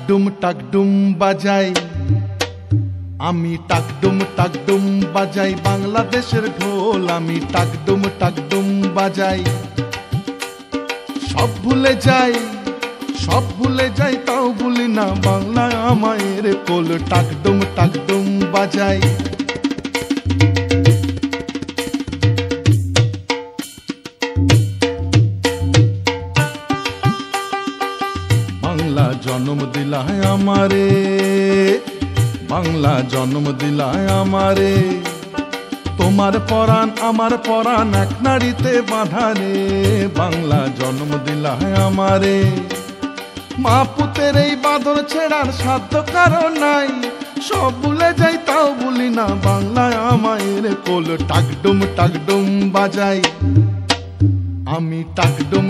টাকডুম বাজাই, আমি টাকডুম বাজাই বাংলাদেশের ঢোল। আমি টাকডুম বাজাই, সব ভুলে যাই তাও ভুলি না বাংলা আমায়ের কোল। টাকডুম বাজাই। বাংলা জন্ম দিলায় আমারে, বাংলা জন্ম দিলায় আমারে, তোমার পরাণ আমার পরাণ এক নাড়িতে বাঁধা রে। বাংলা জন্ম দিলায় আমারে, মা পুতের এই বাঁধন ছেড়ার সাধ্য কারো নাই। সব ভুলে যাই তাও ভুলি না বাংলায় আমায়ের কোল। টাকডুম বাজাই, আমি টাকডুম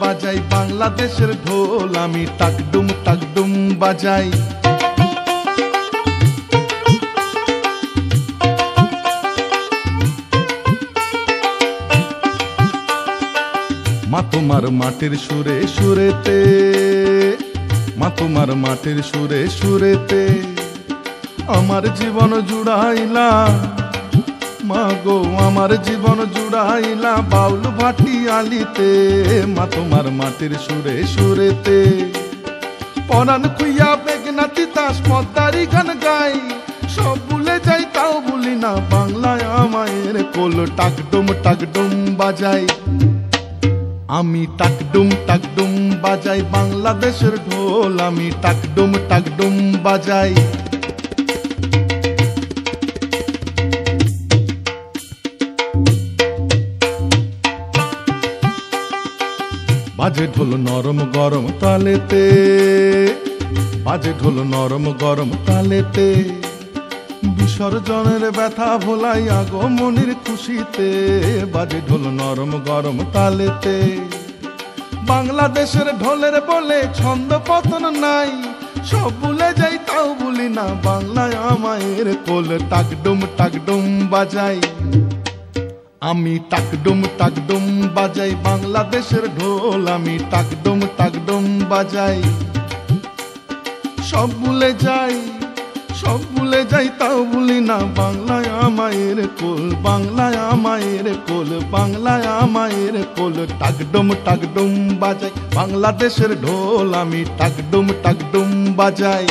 বাজাই বাংলাদেশের ঢোল। আমি টাকডুম বাজাই। মা তোমার মাটির সুরে সুরেতে, মা তোমার মাটির সুরে সুরেতে আমার জীবন জুড়াইলা। মা গো আমার জীবন জুড়াইলা বাউল ভাটি আলিতে। মা তোমার মাটির সুরে সুরেতে পরাণ খুইয়া বেগনা তিতাস পদ্মারি গান গাই। সব ভুলে যাই তাও ভুলি না বাংলায় আমায়ের কোল। টাকডুম বাজাই, আমি টাকডুম বাজাই বাংলাদেশের ঢোল। আমি টাকডুম বাজাই। বাজে ঢোল নরম গরম তালেতে, বাজে ঢোল নরম গরম তালেতে, বিসর্জনের ব্যথা ভোলাই আগমনের খুশিতে। বাজে ঢোল নরম গরম তালেতে, বাংলাদেশের ঢোলের বলে ছন্দ পতন নাই। সব ভুলে যাই তাও ভুলি না বাংলায় আমায়ের কোল। টাকডুম বাজাই, আমি টাকডুম বাজাই বাংলাদেশের ঢোল। আমি টাকডুম বাজাই। সব ভুলে যাই তাও ভুলি না বাংলায় আমায়ের কোল। বাংলায় আমায়ের কোল, বাংলায় আমায়ের কোল। টাকডুম বাজাই বাংলাদেশের ঢোল। আমি টাকডুম বাজাই।